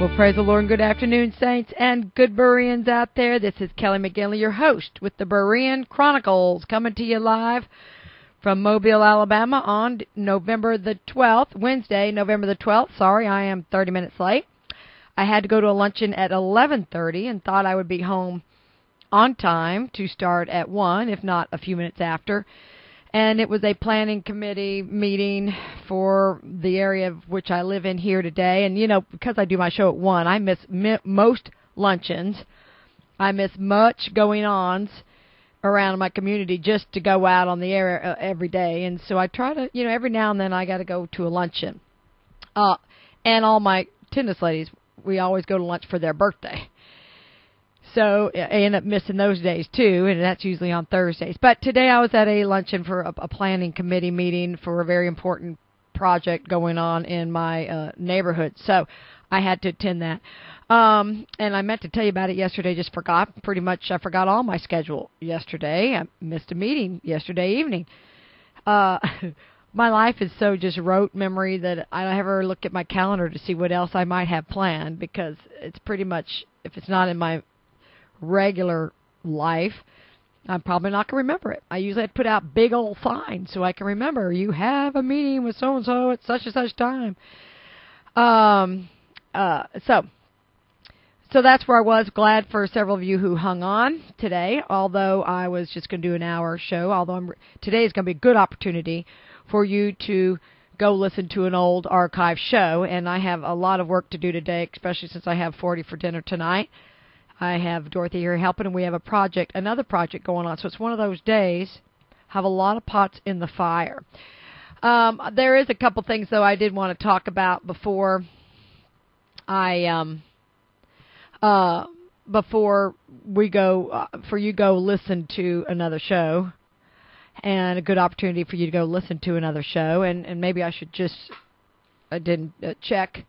Well, praise the Lord and good afternoon, saints and good Bereans out there. This is Kelly McGinley, your host with the Berean Chronicles, coming to you live from Mobile, Alabama on November the 12th, Wednesday, November the 12th. Sorry, I am 30 minutes late. I had to go to a luncheon at 11:30 and thought I would be home on time to start at 1, if not a few minutes after. And it was a planning committee meeting for the area of which I live in here today. And, you know, because I do my show at 1, I miss most luncheons. I miss much going-ons around my community just to go out on the air every day. And so I try to, every now and then I got to go to a luncheon. And all my tennis ladies, we always go to lunch for their birthday. So I end up missing those days, too, and that's usually on Thursdays. But today I was at a luncheon for a planning committee meeting for a very important project going on in my neighborhood. So I had to attend that. And I meant to tell you about it yesterday, just forgot. Pretty much I forgot all my schedule yesterday. I missed a meeting yesterday evening. My life is so just rote memory that I never look at my calendar to see what else I might have planned, because it's pretty much, if it's not in my regular life, I'm probably not going to remember it. I usually have to put out big old signs so I can remember, you have a meeting with so-and-so at such and such time. So that's where I was. Glad for several of you who hung on today, although I was just going to do an hour show, although today is going to be a good opportunity for you to go listen to an old archive show, and I have a lot of work to do today, especially since I have 40 for dinner tonight. I have Dorothy here helping, and we have another project going on. So it's one of those days, have a lot of pots in the fire. There is a couple things, though, I did want to talk about before we go, for you go listen to another show, and a good opportunity for you to go listen to another show. And maybe I should I didn't check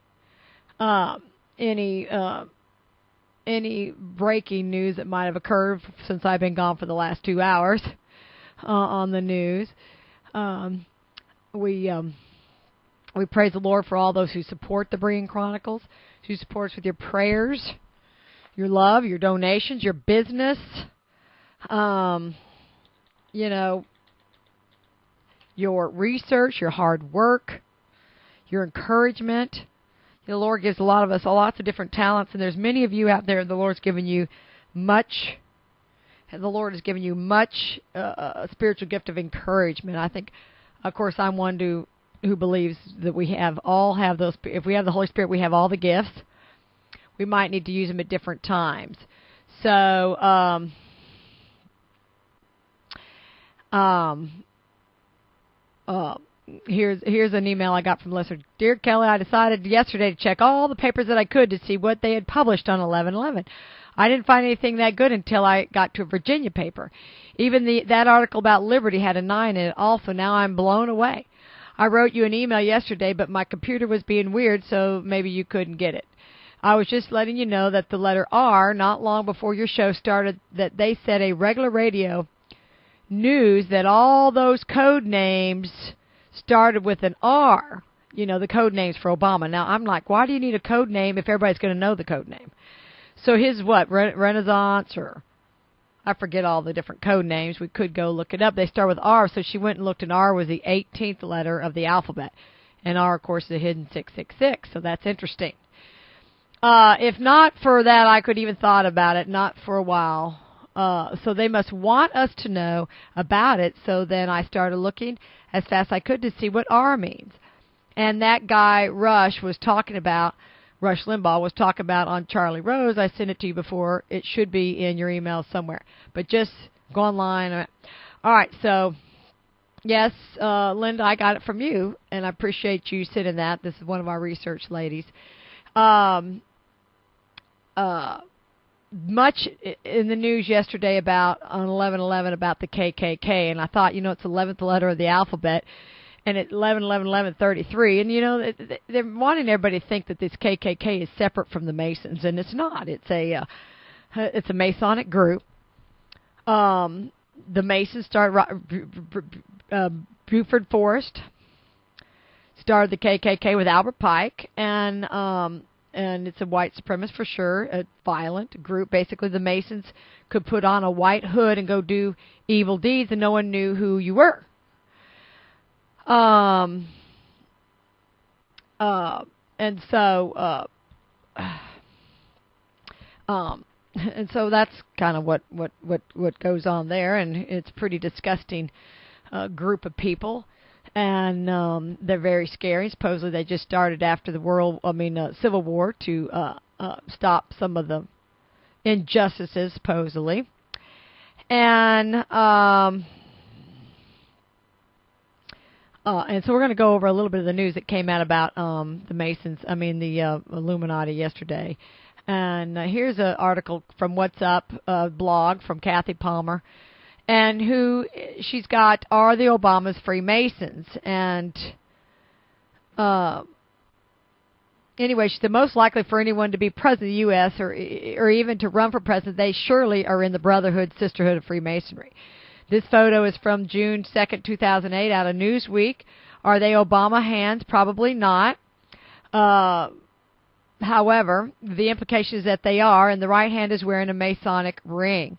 any breaking news that might have occurred since I've been gone for the last 2 hours on the news. We praise the Lord for all those who support the Berean Chronicles, who support us with your prayers, your love, your donations, your business, your research, your hard work, your encouragement. The Lord gives a lot of us lots of different talents, and there's many of you out there. The Lord's given you much. And the Lord has given you much a spiritual gift of encouragement. I think, of course, I'm one who believes that we all have those. If we have the Holy Spirit, we have all the gifts. We might need to use them at different times. So, Here's an email I got from listener. Dear Kelly, I decided yesterday to check all the papers that I could to see what they had published on 11/11. I didn't find anything that good until I got to a Virginia paper. Even that article about liberty had a 9 in it also. Now I'm blown away. I wrote you an email yesterday, but my computer was being weird, so maybe you couldn't get it. I was just letting you know that the letter R, not long before your show started, that they said a regular radio news that all those code names started with an R, the code names for Obama. Now, I'm like, why do you need a code name if everybody's going to know the code name? So his Renaissance, or I forget all the different code names. We could go look it up. They start with R, so she went and looked, and R was the 18th letter of the alphabet. And R, of course, is a hidden 666, so that's interesting. If not for that, I could even thought about it, not for a while. So they must want us to know about it. So then I started looking as fast as I could to see what R means. And that guy, Rush Limbaugh was talking about on Charlie Rose. I sent it to you before. It should be in your email somewhere. But just go online. All right, so, yes, Linda, I got it from you, and I appreciate you sending that. This is one of our research ladies. Much in the news yesterday about on 11/11 about the KKK, and I thought, it's the 11th letter of the alphabet, and it's 11/11/11/33, and they're wanting everybody to think that this KKK is separate from the Masons, and it's not. It's a Masonic group. The Masons started. Buford Forrest started the KKK with Albert Pike, and and it's a white supremacist for sure, a violent group. Basically, the Masons could put on a white hood and go do evil deeds, and no one knew who you were. And so that's kind of what goes on there, and it's a pretty disgusting group of people, and they're very scary. Supposedly, they just started after the Civil War to stop some of the injustices, supposedly, and so we're going to go over a little bit of the news that came out about the Illuminati yesterday. And here's an article from Whatsup blog from Kathy Palmer, and she's got, are the Obamas Freemasons? And anyway, she said, most likely for anyone to be president of the U.S. or even to run for president, they surely are in the Brotherhood, Sisterhood of Freemasonry. This photo is from June 2nd, 2008, out of Newsweek. Are they Obama hands? Probably not. However, the implication is that they are, and the right hand is wearing a Masonic ring.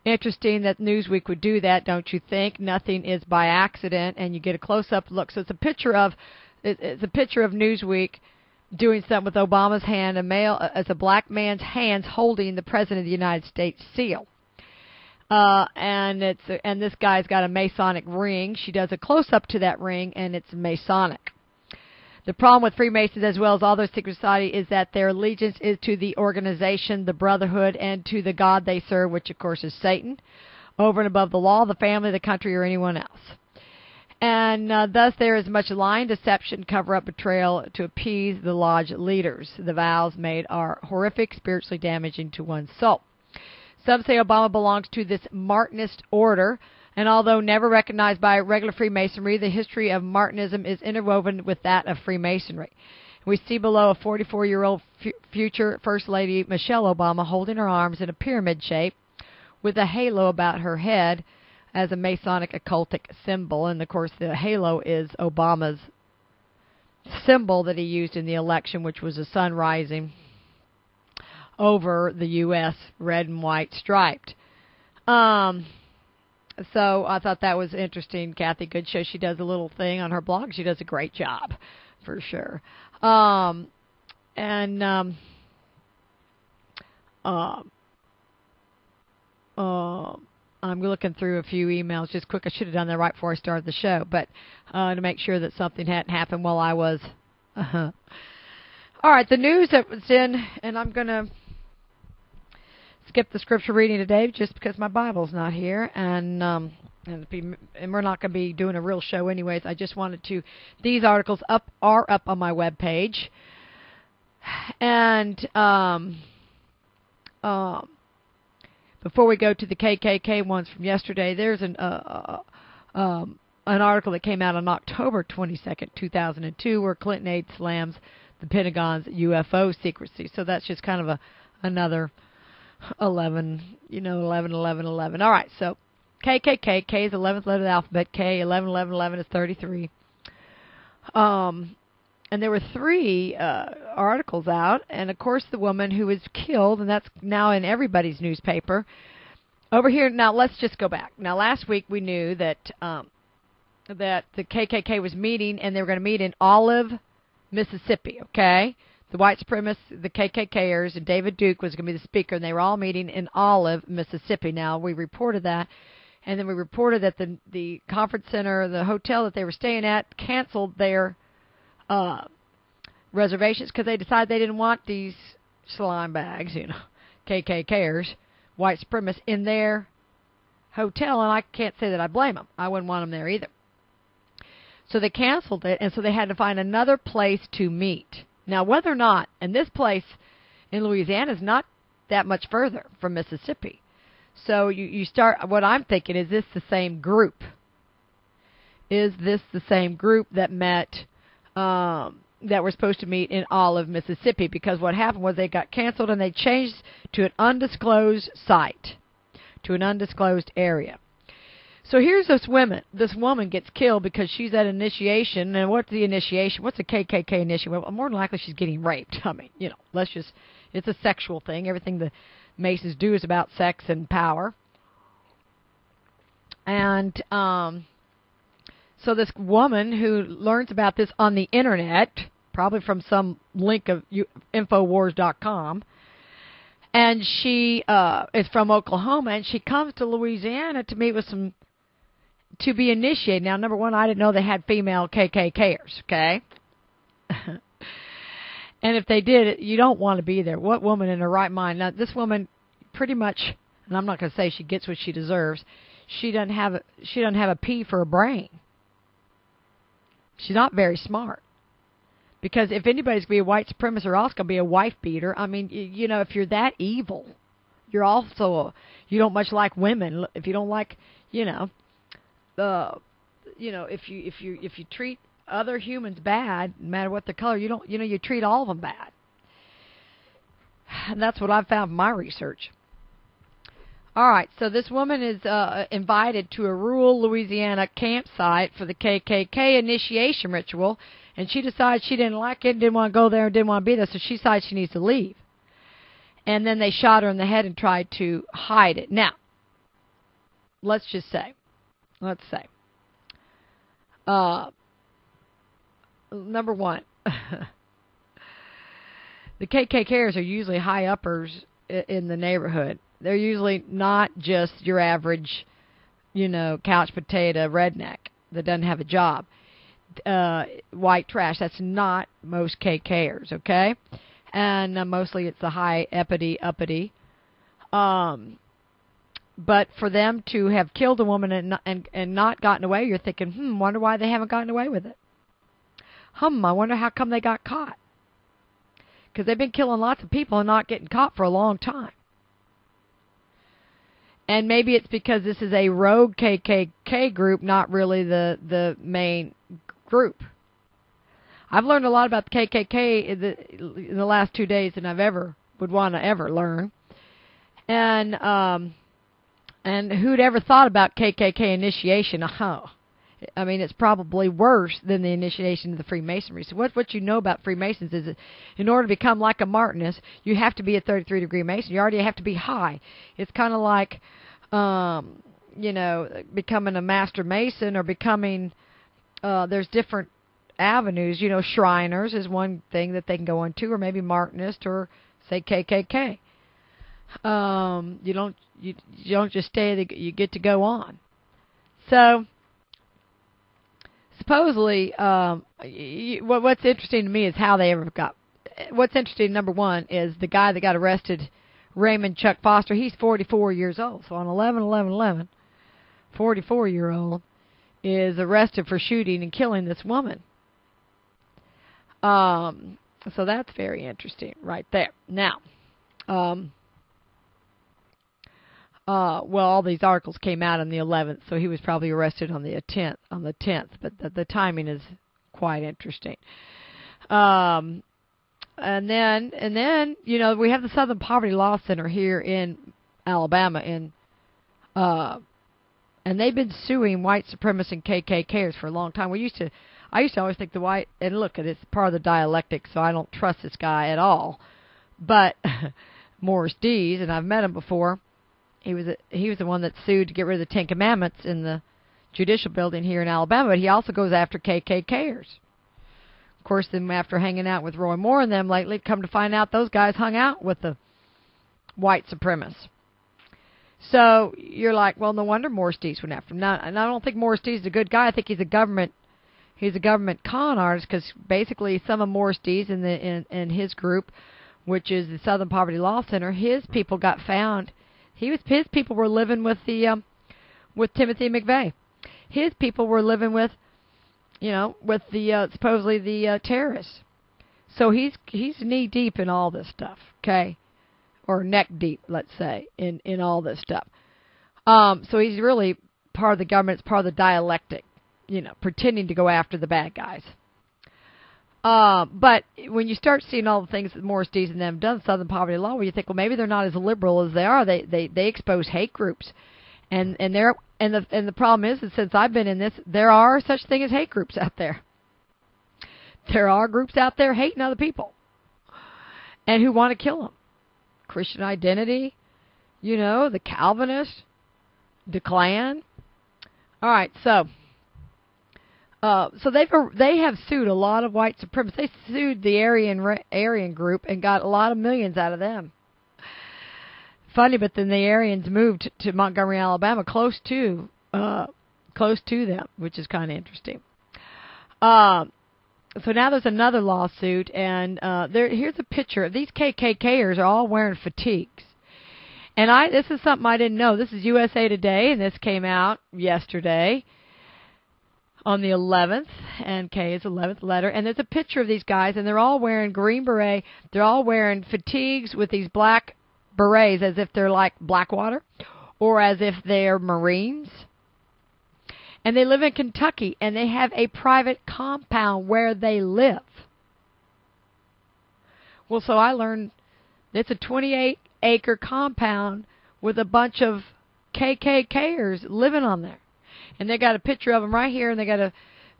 Interesting that Newsweek would do that, don't you think? Nothing is by accident, and you get a close-up look. So it's a picture of Newsweek doing something with Obama's hand, as a black man's hands holding the President of the United States seal. And this guy's got a Masonic ring. She does a close-up to that ring, and it's Masonic. The problem with Freemasons, as well as all their secret society, is that their allegiance is to the organization, the Brotherhood, and to the God they serve, which, of course, is Satan, over and above the law, the family, the country, or anyone else. And thus there is much lying, deception, cover-up, betrayal to appease the lodge leaders. The vows made are horrific, spiritually damaging to one's soul. Some say Obama belongs to this Martinist order, and although never recognized by regular Freemasonry, the history of Martinism is interwoven with that of Freemasonry. We see below a 44-year-old future First Lady Michelle Obama holding her arms in a pyramid shape with a halo about her head as a Masonic occultic symbol. And, of course, the halo is Obama's symbol that he used in the election, which was a sun rising over the U.S., red and white striped. So I thought that was interesting. Kathy Goodshow, she does a little thing on her blog. She does a great job, for sure. I'm looking through a few emails just quick. I should have done that right before I started the show, but to make sure that something hadn't happened while I was. All right, the news that was in, and I'm going to skip the scripture reading today just because my Bible's not here, and we're not going to be doing a real show anyways. I just wanted to. These articles are up on my webpage, and before we go to the KKK ones from yesterday, there's an article that came out on October 22nd, 2002, where Clinton aide slams the Pentagon's UFO secrecy. So that's just kind of another 11. All right, so KKK, K is the 11th letter of the alphabet, K, 11, 11, 11 is 33. And there were 3 articles out, and of course the woman who was killed, and that's now in everybody's newspaper. Over here, now let's just go back. Now last week we knew that that the KKK was meeting, and they were going to meet in Olive, Mississippi, okay? The white supremacists, the KKKers, and David Duke was going to be the speaker, and they were all meeting in Olive, Mississippi. Now, we reported that, and then we reported that the conference center, the hotel that they were staying at, canceled their reservations because they decided they didn't want these slime bags, KKKers, white supremacists, in their hotel, and I can't say that I blame them. I wouldn't want them there either. So they canceled it, and so they had to find another place to meet. Now, whether or not, and this place in Louisiana is not that much further from Mississippi. So you start, what I'm thinking, is this the same group? Is this the same group that met, that were supposed to meet in Olive, Mississippi? Because what happened was they got canceled and they changed to an undisclosed site, to an undisclosed area. So here's this woman. This woman gets killed because she's at initiation. And what's the initiation? What's the KKK initiation? Well, more than likely she's getting raped. I mean, it's a sexual thing. Everything the Masons do is about sex and power. And so this woman who learns about this on the internet, probably from some link of Infowars.com, and she is from Oklahoma, and she comes to Louisiana to meet with to be initiated. Now, number one, I didn't know they had female KKKers, okay? And if they did, you don't want to be there. What woman in her right mind? Now, this woman pretty much, and I'm not going to say she gets what she deserves, she doesn't have a pea for a brain. She's not very smart. Because if anybody's going to be a white supremacist, they're also going to be a wife beater. I mean, if you're that evil, you're also you don't much like women. If you don't like, if you treat other humans bad, no matter what their color, you treat all of them bad. And that's what I've found in my research. All right, so this woman is invited to a rural Louisiana campsite for the KKK initiation ritual, and she decides she didn't like it, didn't want to go there, and didn't want to be there, so she decides she needs to leave. And then they shot her in the head and tried to hide it. Now, let's say, number one, the KKKers are usually high uppers in the neighborhood. They're usually not just your average, couch potato redneck that doesn't have a job. White trash. That's not most KKers, okay? And mostly it's the high uppity. But for them to have killed a woman and not gotten away, you're thinking, wonder why they haven't gotten away with it. I wonder how come they got caught. Because they've been killing lots of people and not getting caught for a long time. And maybe it's because this is a rogue KKK group, not really the main group. I've learned a lot about the KKK in the last 2 days than I've would want to ever learn. And who'd ever thought about KKK initiation? I mean, it's probably worse than the initiation of the Freemasonry. So what you know about Freemasons is that in order to become like a Martinist, you have to be a 33-degree Mason. You already have to be high. It's kind of like, becoming a Master Mason or becoming, there's different avenues. Shriners is one thing that they can go into, or maybe Martinist or, say, KKK. You don't just stay, you get to go on. So, supposedly, what's interesting to me is how they ever got. What's interesting, number one, is the guy that got arrested, Raymond Chuck Foster. He's 44 years old. So on 11/11/11, 44-year-old is arrested for shooting and killing this woman. So that's very interesting right there. Now, all these articles came out on the 11th, so he was probably arrested on the 10th. But the timing is quite interesting. And then we have the Southern Poverty Law Center here in Alabama, and they've been suing white supremacists and KKKers for a long time. I used to always think the white, and look, it's part of the dialectic, so I don't trust this guy at all. But Morris Dees, and I've met him before. He was the one that sued to get rid of the Ten Commandments in the judicial building here in Alabama, but he also goes after KKKers. Of course, then after hanging out with Roy Moore and them lately, come to find out those guys hung out with the white supremacists. So you're like, well, no wonder Morris Dees went after him. Now, and I don't think Morris Dees is a good guy. I think he's a government con artist, because basically some of Morris Dees in his group, which is the Southern Poverty Law Center, his people got found. His people were living with Timothy McVeigh. His people were living with the supposedly the terrorists. So he's knee deep in all this stuff, okay, or neck deep, let's say, in all this stuff. So he's really part of the government. It's part of the dialectic, pretending to go after the bad guys. But when you start seeing all the things that Morris Dees and them done, Southern Poverty Law, well, you think, well, maybe they're not as liberal as they are. They expose hate groups. And the problem is that since I've been in this, there are such thing as hate groups out there. There are groups out there hating other people and who want to kill them. Christian Identity, the Calvinists, the Klan. All right, so they have sued a lot of white supremacists. They sued the Aryan group and got a lot of millions out of them. Funny, but then the Aryans moved to Montgomery, Alabama, close to them, which is kind of interesting. So now there's another lawsuit, and here's a picture. These KKKers are all wearing fatigues. And this is something I didn't know. This is USA Today, and this came out yesterday on the 11th, and K is 11th letter. And there's a picture of these guys, and they're all wearing green beret. They're all wearing fatigues with these black berets as if they're like Blackwater or as if they're Marines. And they live in Kentucky, and they have a private compound where they live. Well, so I learned it's a 28-acre compound with a bunch of KKKers living on there. And they got a picture of them right here, and they got a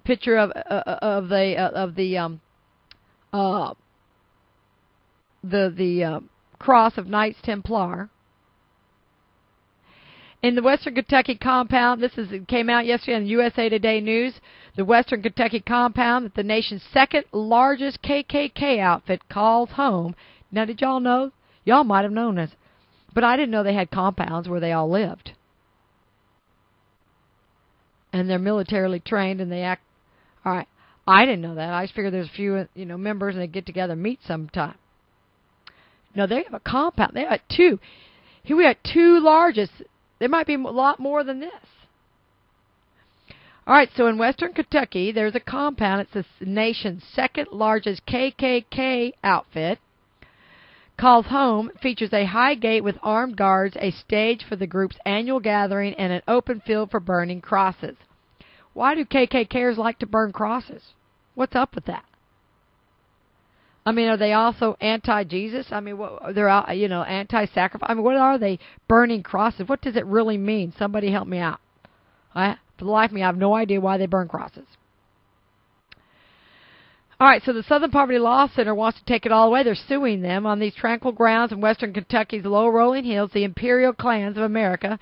picture of the cross of Knights Templar. In the Western Kentucky compound, it came out yesterday on the USA Today News, the Western Kentucky compound that the nation's second largest KKK outfit calls home. Now, did y'all know? Y'all might have known this, but I didn't know they had compounds where they all lived. And they're militarily trained, and they act. All right, I didn't know that. I just figured there's a few, members, and they get together and meet sometime. No, they have a compound. They have two. Here we got two largest. There might be a lot more than this. All right, so in Western Kentucky, there's a compound. It's the nation's second largest KKK outfit. Calls home, features a high gate with armed guards, a stage for the group's annual gathering, and an open field for burning crosses. Why do KKKers like to burn crosses? What's up with that? I mean, are they also anti-Jesus? I mean, they're anti-sacrifice. I mean, what are they burning crosses? What does it really mean? Somebody help me out. For the life of me, I have no idea why they burn crosses. All right, so the Southern Poverty Law Center wants to take it all away. They're suing them. On these tranquil grounds in western Kentucky's low rolling hills, the imperial clans of America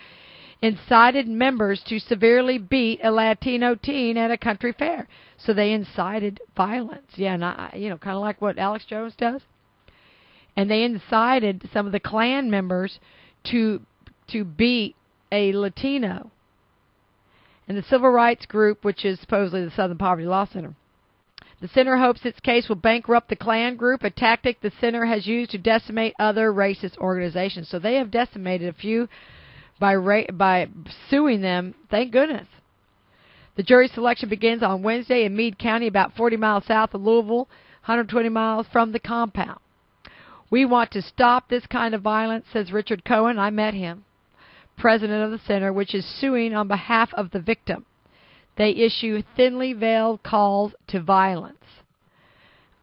incited members to severely beat a Latino teen at a country fair. So they incited violence. Yeah, kind of like what Alex Jones does. And they incited some of the Klan members to beat a Latino. And the civil rights group, which is supposedly the Southern Poverty Law Center. The center hopes its case will bankrupt the Klan group, a tactic the center has used to decimate other racist organizations. So they have decimated a few by suing them. Thank goodness. The jury selection begins on Wednesday in Meade County, about 40 miles south of Louisville, 120 miles from the compound. We want to stop this kind of violence, says Richard Cohen. I met him, president of the center, which is suing on behalf of the victim. They issue thinly veiled calls to violence.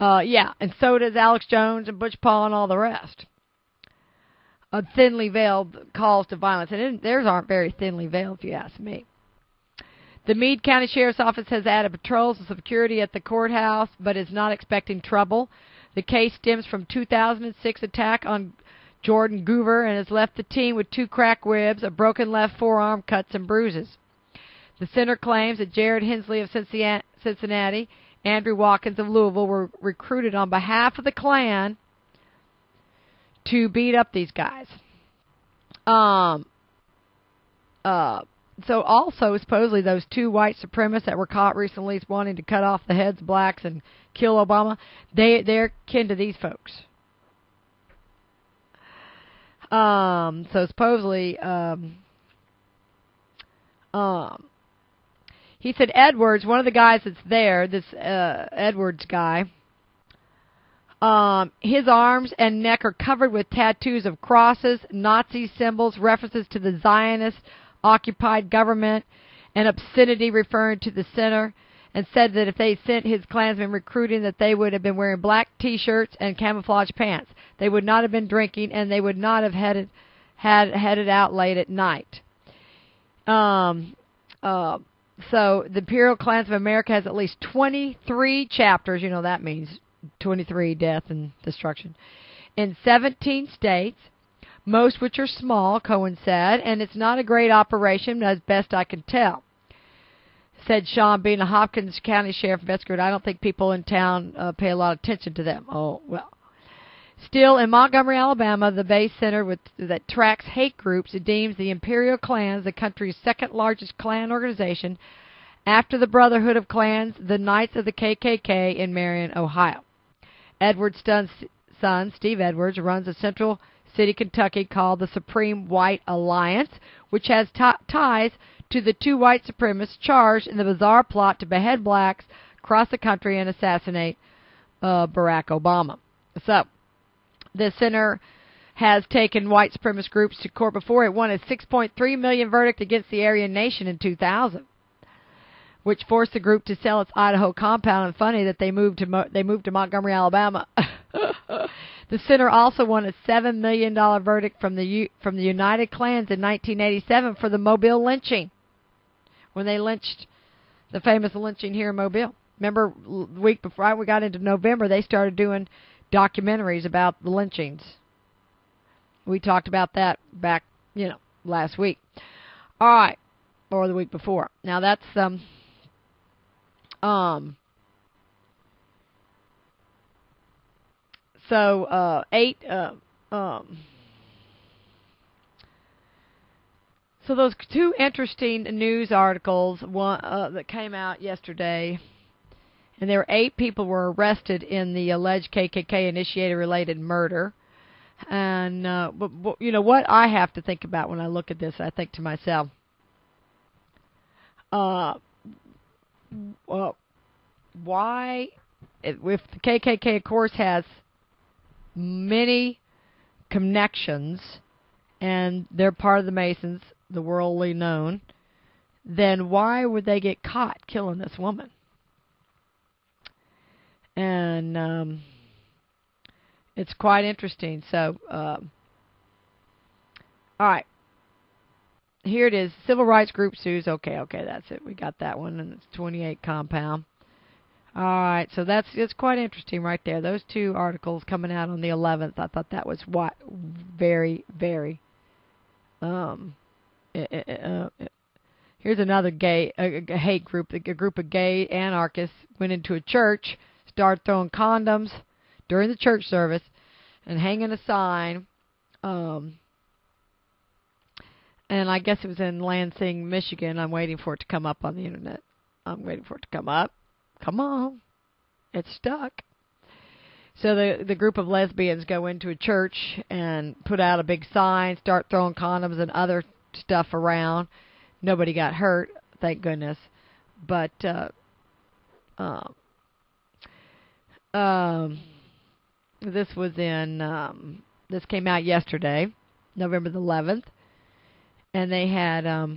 And so does Alex Jones and Butch Paul and all the rest. Thinly veiled calls to violence. And theirs aren't very thinly veiled, if you ask me. The Meade County Sheriff's Office has added patrols and security at the courthouse, but is not expecting trouble. The case stems from 2006 attack on Jordan Goover and has left the teen with 2 cracked ribs, a broken left forearm, cuts and bruises. The center claims that Jared Hensley of Cincinnati, Andrew Watkins of Louisville were recruited on behalf of the Klan to beat up these guys. So also, supposedly, those 2 white supremacists that were caught recently wanting to cut off the heads of blacks and kill Obama, they're kin to these folks. So supposedly, he said Edwards, one of the guys that's there, this Edwards guy, his arms and neck are covered with tattoos of crosses, Nazi symbols, references to the Zionist-occupied government, and obscenity referring to the center, and said that if they sent his Klansmen recruiting that they would have been wearing black T-shirts and camouflage pants. They would not have been drinking, and they would not have headed out late at night. Um, so the Imperial Clans of America has at least 23 chapters. You know that means 23, death and destruction, in 17 states, most which are small, Cohen said, and it's not a great operation as best I can tell. Said Sean, being a Hopkins County Sheriff investigator, I don't think people in town pay a lot of attention to them. Oh, well. Still, in Montgomery, Alabama, the base center that tracks hate groups, it deems the Imperial Clans the country's second largest Klan organization after the Brotherhood of Clans, the Knights of the KKK in Marion, Ohio. Edwards' son, Steve Edwards, runs a Central City, Kentucky, called the Supreme White Alliance, which has ties to the two white supremacists charged in the bizarre plot to behead blacks across the country and assassinate Barack Obama. So, the center has taken white supremacist groups to court before. It won a $6.3 million verdict against the Aryan Nation in 2000, which forced the group to sell its Idaho compound. And funny that they moved to Montgomery, Alabama. The center also won a $7 million verdict from the United Klans in 1987 for the Mobile lynching, when they lynched, the famous lynching here in Mobile. Remember, the week before we got into November, they started doing documentaries about the lynchings. We talked about that back, last week. All right, or the week before. Now that's so 8 so those two interesting news articles, one that came out yesterday. And there were 8 people were arrested in the alleged KKK-initiated related murder. And, but, what I have to think about when I look at this, I think to myself, why, if the KKK, of course, has many connections, and they're part of the Masons, the worldly known, then why would they get caught killing this woman? And it's quite interesting. So, all right. Here it is. Civil rights group sues. Okay, that's it. We got that one, and it's 28 compound. All right, so it's quite interesting right there. Those two articles coming out on the 11th. I thought that was very, very. Here's another a hate group. A group of gay anarchists went into a church, started throwing condoms during the church service, and hanging a sign. And I guess it was in Lansing, Michigan. I'm waiting for it to come up on the internet. I'm waiting for it to come up. Come on. It's stuck. So the group of lesbians go into a church and put out a big sign, start throwing condoms and other stuff around. Nobody got hurt, thank goodness. But this was this came out yesterday, November the 11th, and they had a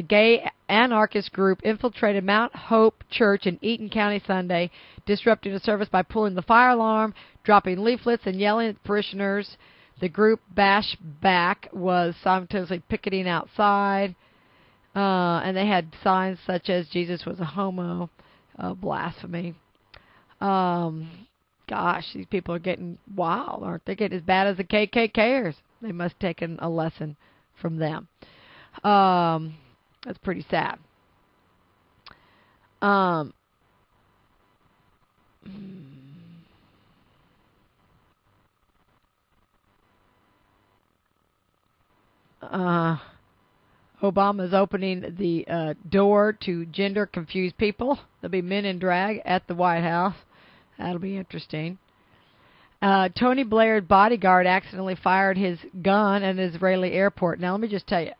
gay anarchist group infiltrated Mount Hope Church in Eaton County Sunday, disrupting the service by pulling the fire alarm, dropping leaflets, and yelling at parishioners. The group Bash Back was simultaneously picketing outside, and they had signs such as Jesus was a homo, blasphemy. Gosh, these people are getting wild, aren't they? Getting as bad as the KKKers. They must have taken a lesson from them. That's pretty sad. Obama's opening the door to gender-confused people. There'll be men in drag at the White House. That'll be interesting. Tony Blair's bodyguard accidentally fired his gun at an Israeli airport. Now, let me just tell you.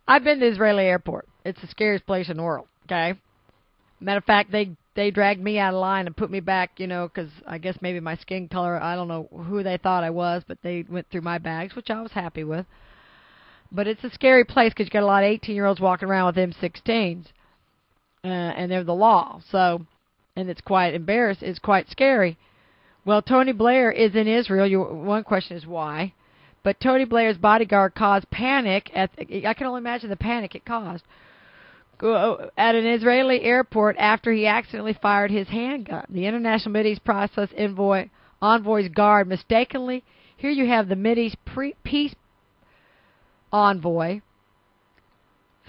I've been to the Israeli airport. It's the scariest place in the world, okay? Matter of fact, they dragged me out of line and put me back, because I guess maybe my skin color, I don't know who they thought I was, but they went through my bags, which I was happy with. But it's a scary place because you got a lot of 18-year-olds walking around with M16s, and they're the law. So, and it's quite embarrassed. It's quite scary. Well, Tony Blair is in Israel. One question is why. But Tony Blair's bodyguard caused panic I can only imagine the panic it caused at an Israeli airport after he accidentally fired his handgun. The International Mideast Process envoy's guard mistakenly, here you have the Mideast peace envoy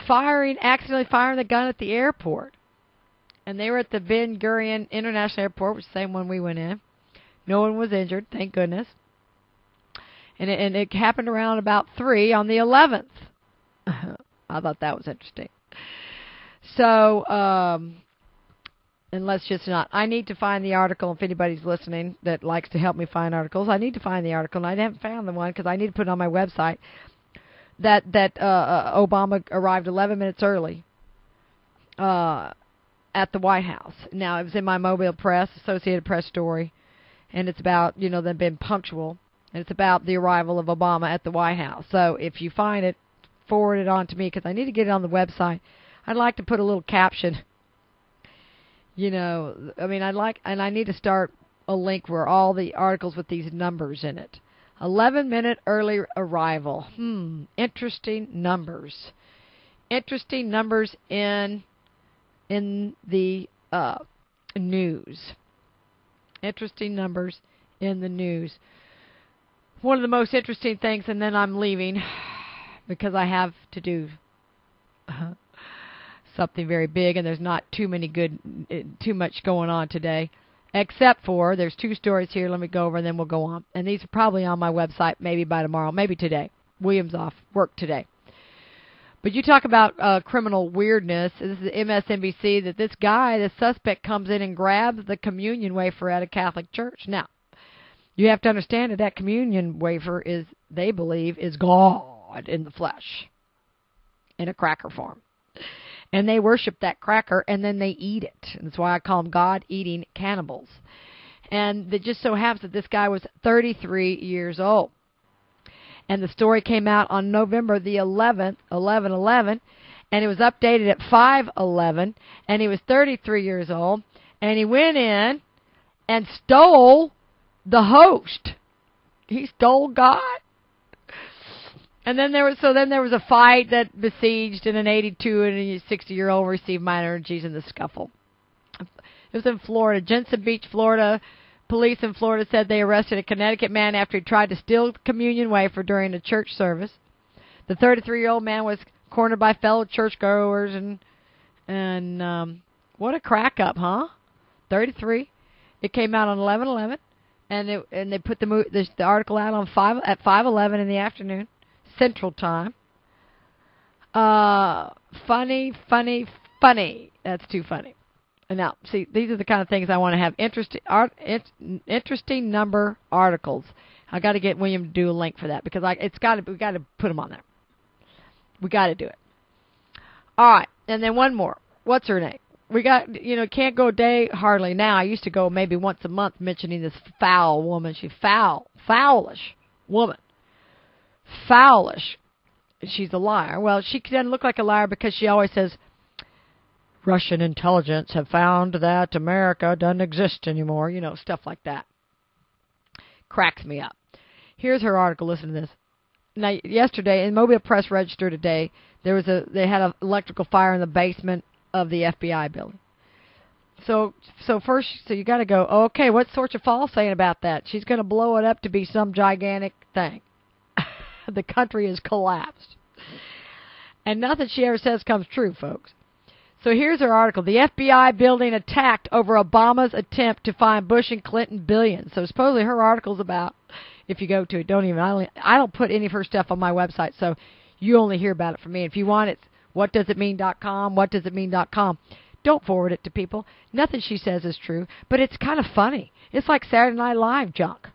accidentally firing the gun at the airport. And they were at the Ben Gurion International Airport, which is the same one we went in. No one was injured, thank goodness. And it happened around about 3 on the 11th. I thought that was interesting. So, and let's just not. I need to find the article. If anybody's listening that likes to help me find articles, I need to find the article, and I haven't found the one because I need to put it on my website. That Obama arrived 11 minutes early at the White House. Now, it was in my Mobile Press, Associated Press story, and it's about, them being punctual, and it's about the arrival of Obama at the White House. So if you find it, forward it on to me, because I need to get it on the website. I'd like to put a little caption. I need to start a link where all the articles with these numbers in it. 11-minute early arrival. Interesting numbers. Interesting numbers in the news. Interesting numbers in the news. One of the most interesting things, and then I'm leaving because I have to do something very big, and there's not too much going on today, except for there's 2 stories here. Let me go over, and then we'll go on. And these are probably on my website, maybe by tomorrow, maybe today. William's off work today. But you talk about criminal weirdness. This is MSNBC, that this guy, the suspect, comes in and grabs the communion wafer at a Catholic church. Now, you have to understand that communion wafer is, they believe, is God in the flesh, in a cracker form. And they worship that cracker, and then they eat it. And that's why I call them God-eating cannibals. And it just so happens that this guy was 33 years old. And the story came out on November the 11th, 11/11, and it was updated at 5/11, and he was 33 years old, and he went in and stole the host. He stole God. And then there was a fight that besieged, and an 82 and a 60-year-old received minor injuries in the scuffle. It was in Florida, Jensen Beach, Florida. Police in Florida said they arrested a Connecticut man after he tried to steal communion wafer during a church service. The 33-year-old man was cornered by fellow churchgoers, and what a crack up, huh? 33. It came out on 11/11, and they put the article out on 5/11 in the afternoon, Central Time. Funny. That's too funny. Now, see, these are the kind of things I want to have. Interesting number articles. I got to get William to do a link for that, because we got to put them on there. We got to do it. All right, and then one more. What's her name? We got, can't go a day hardly now. I used to go maybe once a month mentioning this foul woman. She's foulish woman. Foulish. She's a liar. Well, she doesn't look like a liar because she always says, Russian intelligence have found that America doesn't exist anymore. Stuff like that. Cracks me up. Here's her article. Listen to this. Now, yesterday, in Mobile Press Register today, they had an electrical fire in the basement of the FBI building. So first, you got to go, okay, what's Sorcha Fall saying about that? She's going to blow it up to be some gigantic thing. The country has collapsed. And nothing she ever says comes true, folks. So here's her article. The FBI building attacked over Obama's attempt to find Bush and Clinton billions. So supposedly her article's about, if you go to it, I don't put any of her stuff on my website, so you only hear about it from me. If you want it, whatdoesitmean.com, whatdoesitmean.com. Don't forward it to people. Nothing she says is true, but it's kind of funny. It's like Saturday Night Live junk.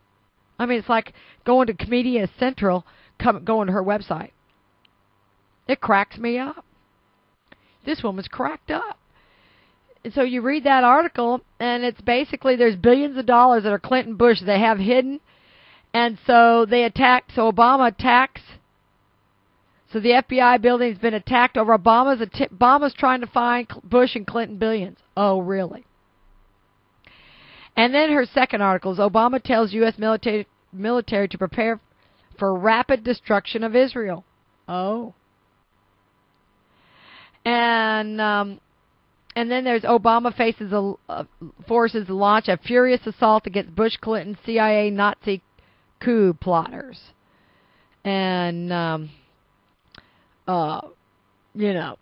I mean, it's like going to Comedia Central, going to her website. It cracks me up. This woman's cracked up. And so you read that article, and it's basically there's billions of dollars that are Clinton Bush they have hidden, and so they attacked. So Obama attacks. So the FBI building's been attacked over Obama's trying to find Bush and Clinton billions. Oh, really? And then her second article is Obama tells U.S. military to prepare for rapid destruction of Israel. Oh. And then there's Obama faces forces launch a furious assault against Bush Clinton CIA Nazi coup plotters. And you know,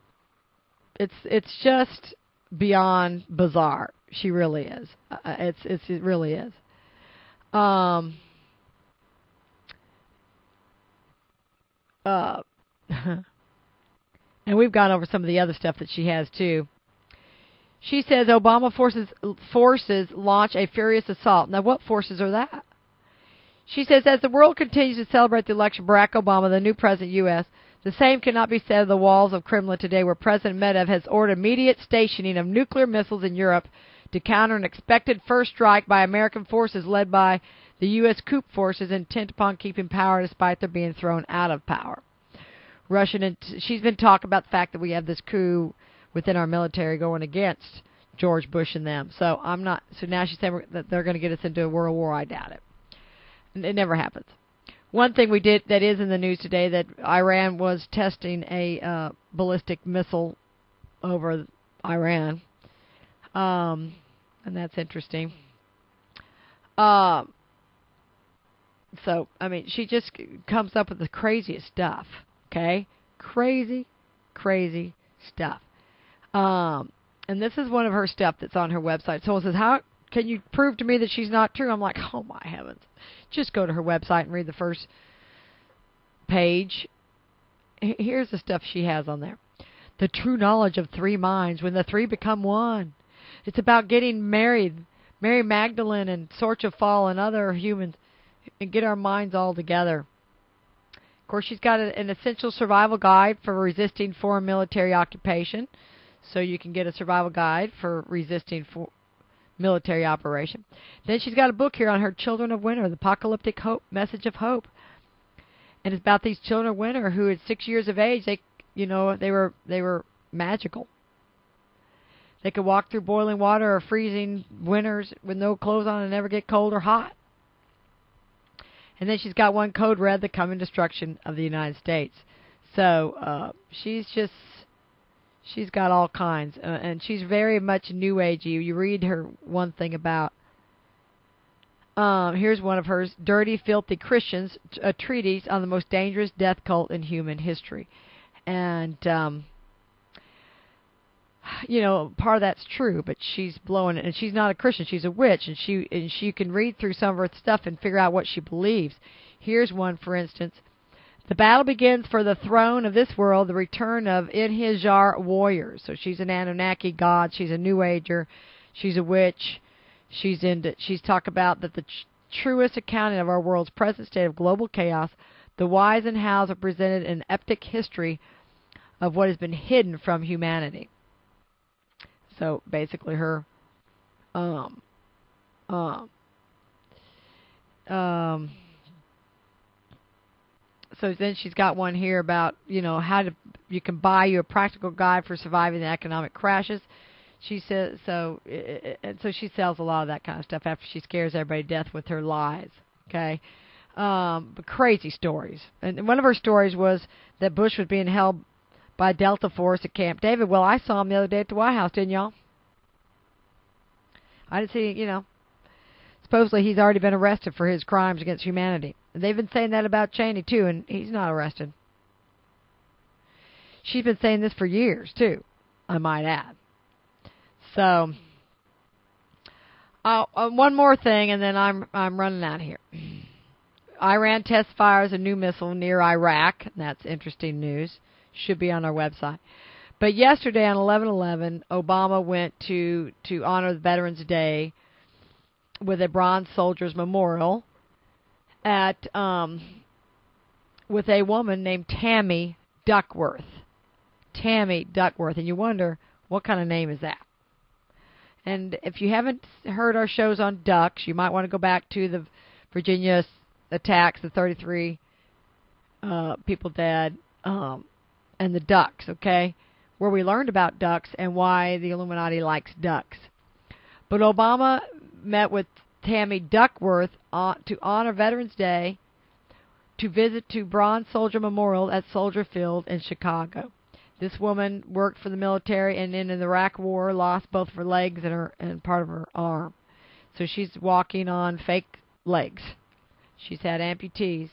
it's just beyond bizarre. She really is. It really is. And we've gone over some of the other stuff that she has too. She says Obama forces launch a furious assault. Now, what forces are that? She says, as the world continues to celebrate the election of Barack Obama, the new president of the U.S., the same cannot be said of the walls of Kremlin today, where President Medvedev has ordered immediate stationing of nuclear missiles in Europe to counter an expected first strike by American forces led by the U.S. coup forces intent upon keeping power despite their being thrown out of power. She's been talking about the fact that we have this coup within our military going against George Bush and them. So now she's saying that they're going to get us into a world war. I doubt it. It never happens. One thing we did that is in the news today, that Iran was testing a ballistic missile over Iran. And that's interesting. So, I mean, she just comes up with the craziest stuff. Okay? Crazy stuff. And this is one of her stuff that's on her website. Someone says, how can you prove to me that she's not true? I'm like, oh my heavens. Just go to her website and read the first page. Here's the stuff she has on there. The true knowledge of three minds when the three become one. It's about getting married. Mary Magdalene and Sorchafal and other humans, and get our minds all together. Of course, she's got an essential survival guide for resisting foreign military occupation. So you can get a survival guide for resisting military operation. Then she's got a book here on her Children of Winter, the apocalyptic message of hope. And it's about these children of winter who at 6 years of age, they were magical. They could walk through boiling water or freezing winters with no clothes on and never get cold or hot. And then she's got one code red, the coming destruction of the United States. So she's got all kinds. And she's very much New Agey. You read her one thing about, here's one of hers, Dirty, Filthy Christians, a treatise on the most dangerous death cult in human history. And, part of that's true, but she's blowing it. And she's not a Christian. She's a witch. And she can read through some of her stuff and figure out what she believes. Here's one, for instance. The battle begins for the throne of this world, the return of Inhijar warriors. So she's an Anunnaki god. She's a New Ager. She's a witch. She's talked about that the truest accounting of our world's present state of global chaos, the whys and hows are presented in an epic history of what has been hidden from humanity. So basically her so then she's got one here about, you can buy you a practical guide for surviving the economic crashes. She says so she sells a lot of that kind of stuff after she scares everybody to death with her lies. Okay. But crazy stories. And one of her stories was that Bush was being held by Delta Force at Camp David. Well, I saw him the other day at the White House, didn't y'all? I didn't see, supposedly he's already been arrested for his crimes against humanity. They've been saying that about Cheney, too, and he's not arrested. She's been saying this for years, too, I might add. So, one more thing, and then I'm running out of here. Iran test fires a new missile near Iraq. That's interesting news. Should be on our website. But yesterday on 11/11, Obama went to honor the Veterans Day with a bronze soldiers memorial at with a woman named Tammy Duckworth. Tammy Duckworth, and you wonder what kind of name is that. And if you haven't heard our shows on ducks, you might want to go back to the Virginia attacks, the 33 people dead, and the ducks, okay, where we learned about ducks and why the Illuminati likes ducks. But Obama met with Tammy Duckworth to honor Veterans Day to visit to Bronze Soldier Memorial at Soldier Field in Chicago. This woman worked for the military and in the Iraq War lost both of her legs and part of her arm. So she's walking on fake legs. She's had amputees.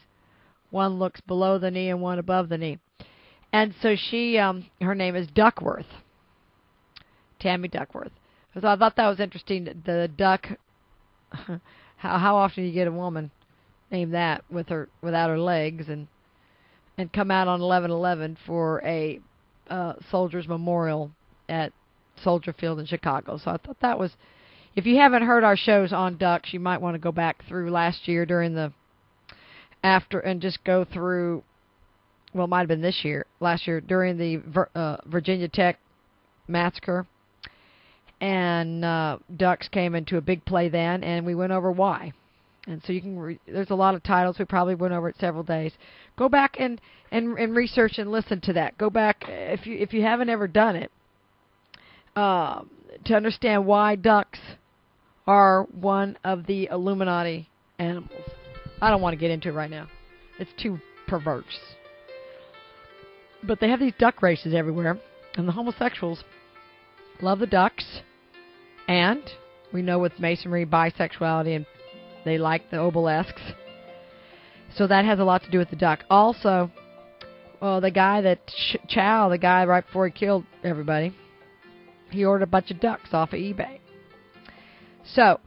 One looks below the knee and one above the knee. And so her name is Duckworth. Tammy Duckworth. So I thought that was interesting. The duck, how often do you get a woman named that without her legs and come out on 11/11 for a Soldiers Memorial at Soldier Field in Chicago. So I thought that was, if you haven't heard our shows on ducks, you might want to go back through last year and just go through, well, it might have been last year during the Virginia Tech massacre. And ducks came into a big play then, and we went over why. And so you can there's a lot of titles. We probably went over it several days. Go back and research and listen to that. Go back if you haven't ever done it to understand why ducks are one of the Illuminati animals. I don't want to get into it right now. It's too perverse. But they have these duck races everywhere, and the homosexuals love the ducks, and we know with masonry, bisexuality, and they like the obelisks. So that has a lot to do with the duck. Also, the guy that Chow, the guy right before he killed everybody, he ordered a bunch of ducks off of eBay. So,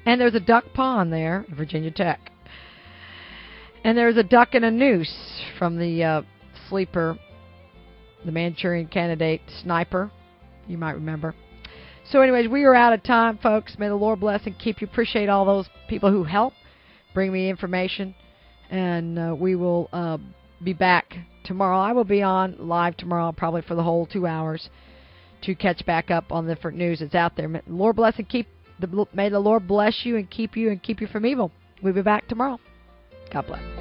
and there's a duck pond there at Virginia Tech. And there's a duck and a noose from the sleeper, the Manchurian Candidate sniper. You might remember. So anyways, we are out of time, folks. May the Lord bless and keep you. Appreciate all those people who help bring me information. And we will be back tomorrow. I will be on live tomorrow, probably for the whole 2 hours, to catch back up on the different news that's out there. May the Lord bless and may the Lord bless you and keep you from evil. We'll be back tomorrow. God bless.